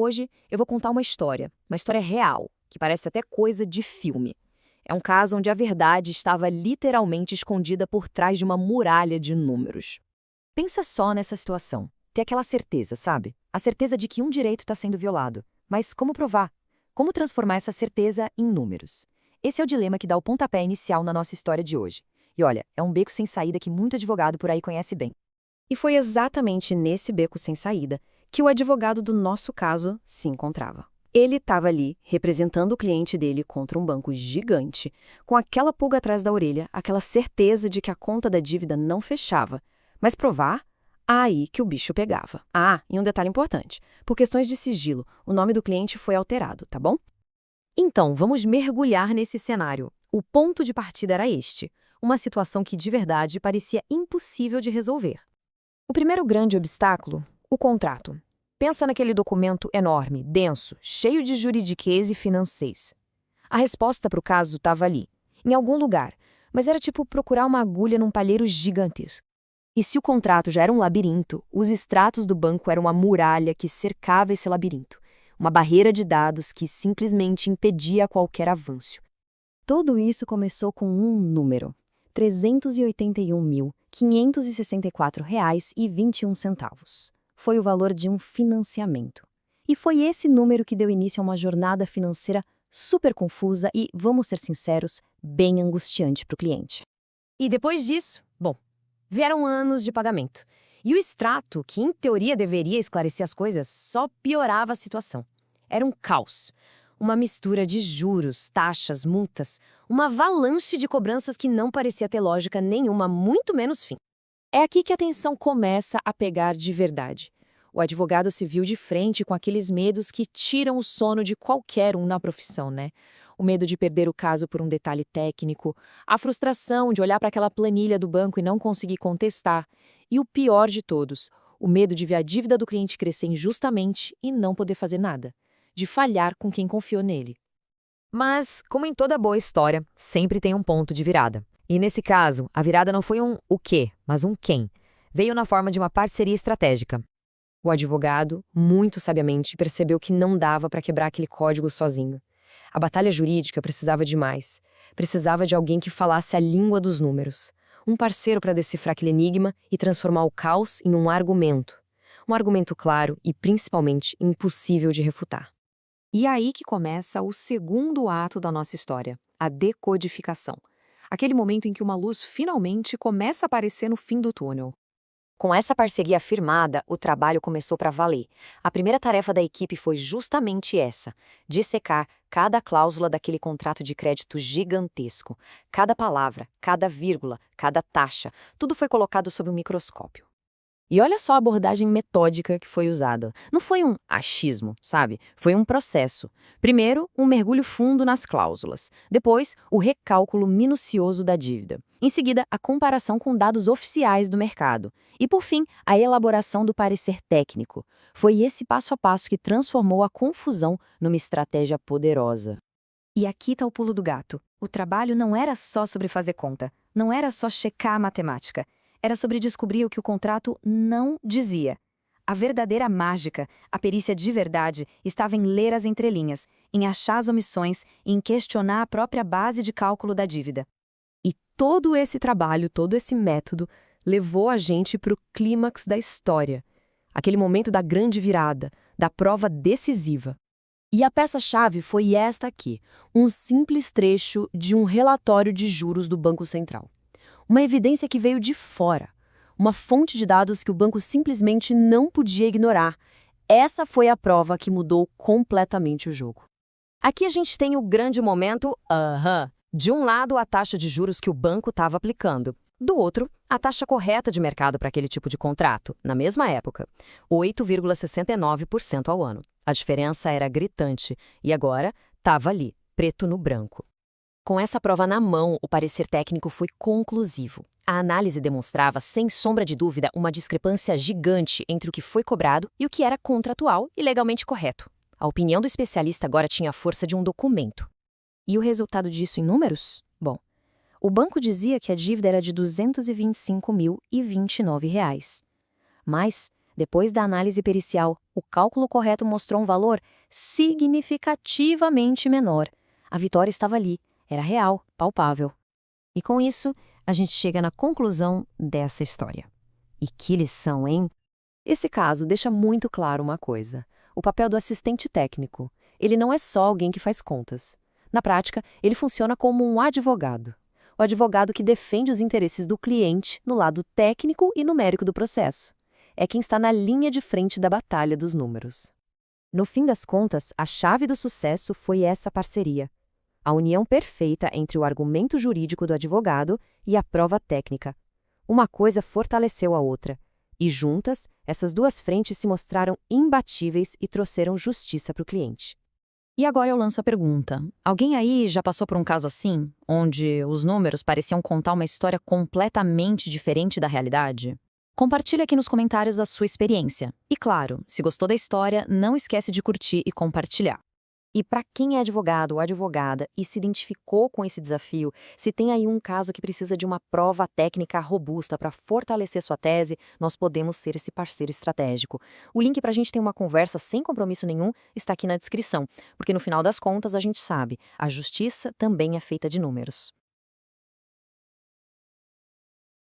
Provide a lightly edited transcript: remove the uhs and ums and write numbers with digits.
Hoje eu vou contar uma história real, que parece até coisa de filme. É um caso onde a verdade estava literalmente escondida por trás de uma muralha de números. Pensa só nessa situação. Ter aquela certeza, sabe? A certeza de que um direito está sendo violado. Mas como provar? Como transformar essa certeza em números? Esse é o dilema que dá o pontapé inicial na nossa história de hoje. E olha, é um beco sem saída que muito advogado por aí conhece bem. E foi exatamente nesse beco sem saída que o advogado do nosso caso se encontrava. Ele estava ali, representando o cliente dele contra um banco gigante, com aquela pulga atrás da orelha, aquela certeza de que a conta da dívida não fechava. Mas provar? Aí que o bicho pegava. Ah, e um detalhe importante. Por questões de sigilo, o nome do cliente foi alterado, tá bom? Então, vamos mergulhar nesse cenário. O ponto de partida era este. Uma situação que de verdade parecia impossível de resolver. O primeiro grande obstáculo, o contrato. Pensa naquele documento enorme, denso, cheio de juridiquês e financês. A resposta para o caso estava ali, em algum lugar, mas era tipo procurar uma agulha num palheiro gigantesco. E se o contrato já era um labirinto, os extratos do banco eram uma muralha que cercava esse labirinto, uma barreira de dados que simplesmente impedia qualquer avanço. Tudo isso começou com um número: R$ 381.564,21. Foi o valor de um financiamento. E foi esse número que deu início a uma jornada financeira super confusa e, vamos ser sinceros, bem angustiante para o cliente. E depois disso, vieram anos de pagamento. E o extrato, que em teoria deveria esclarecer as coisas, só piorava a situação. Era um caos. Uma mistura de juros, taxas, multas, uma avalanche de cobranças que não parecia ter lógica nenhuma, muito menos fim. É aqui que a tensão começa a pegar de verdade. O advogado se viu de frente com aqueles medos que tiram o sono de qualquer um na profissão, né? O medo de perder o caso por um detalhe técnico, a frustração de olhar para aquela planilha do banco e não conseguir contestar, e o pior de todos, o medo de ver a dívida do cliente crescer injustamente e não poder fazer nada, de falhar com quem confiou nele. Mas, como em toda boa história, sempre tem um ponto de virada. E nesse caso, a virada não foi um o quê, mas um quem. Veio na forma de uma parceria estratégica. O advogado, muito sabiamente, percebeu que não dava para quebrar aquele código sozinho. A batalha jurídica precisava de mais. Precisava de alguém que falasse a língua dos números. Um parceiro para decifrar aquele enigma e transformar o caos em um argumento. Um argumento claro e, principalmente, impossível de refutar. E é aí que começa o segundo ato da nossa história, a decodificação. Aquele momento em que uma luz finalmente começa a aparecer no fim do túnel. Com essa parceria firmada, o trabalho começou para valer. A primeira tarefa da equipe foi justamente essa: dissecar cada cláusula daquele contrato de crédito gigantesco. Cada palavra, cada vírgula, cada taxa, tudo foi colocado sob um microscópio. E olha só a abordagem metódica que foi usada. Não foi um achismo, sabe? Foi um processo. Primeiro, um mergulho fundo nas cláusulas. Depois, o recálculo minucioso da dívida. Em seguida, a comparação com dados oficiais do mercado. E, por fim, a elaboração do parecer técnico. Foi esse passo a passo que transformou a confusão numa estratégia poderosa. E aqui está o pulo do gato. O trabalho não era só sobre fazer conta. Não era só checar a matemática. Era sobre descobrir o que o contrato não dizia. A verdadeira mágica, a perícia de verdade, estava em ler as entrelinhas, em achar as omissões e em questionar a própria base de cálculo da dívida. E todo esse trabalho, todo esse método, levou a gente para o clímax da história. Aquele momento da grande virada, da prova decisiva. E a peça-chave foi esta aqui, um simples trecho de um relatório de juros do Banco Central. Uma evidência que veio de fora. Uma fonte de dados que o banco simplesmente não podia ignorar. Essa foi a prova que mudou completamente o jogo. Aqui a gente tem o grande momento, De um lado, a taxa de juros que o banco estava aplicando. Do outro, a taxa correta de mercado para aquele tipo de contrato, na mesma época, 8,69% ao ano. A diferença era gritante e agora estava ali, preto no branco. Com essa prova na mão, o parecer técnico foi conclusivo. A análise demonstrava, sem sombra de dúvida, uma discrepância gigante entre o que foi cobrado e o que era contratual e legalmente correto. A opinião do especialista agora tinha a força de um documento. E o resultado disso em números? Bom, o banco dizia que a dívida era de R$ 225.029. Mas, Depois da análise pericial, o cálculo correto mostrou um valor significativamente menor. A vitória estava ali, era real, palpável. E com isso, a gente chega na conclusão dessa história. E que lição, hein? Esse caso deixa muito claro uma coisa: o papel do assistente técnico. Ele não é só alguém que faz contas. Na prática, ele funciona como um advogado. O advogado que defende os interesses do cliente no lado técnico e numérico do processo. É quem está na linha de frente da batalha dos números. No fim das contas, a chave do sucesso foi essa parceria. A união perfeita entre o argumento jurídico do advogado e a prova técnica. Uma coisa fortaleceu a outra. E juntas, essas duas frentes se mostraram imbatíveis e trouxeram justiça para o cliente. E agora eu lanço a pergunta. Alguém aí já passou por um caso assim, onde os números pareciam contar uma história completamente diferente da realidade? Compartilhe aqui nos comentários a sua experiência. E claro, se gostou da história, não esquece de curtir e compartilhar. E para quem é advogado ou advogada e se identificou com esse desafio, se tem aí um caso que precisa de uma prova técnica robusta para fortalecer sua tese, nós podemos ser esse parceiro estratégico. O link para a gente ter uma conversa sem compromisso nenhum está aqui na descrição, porque no final das contas a gente sabe, a justiça também é feita de números.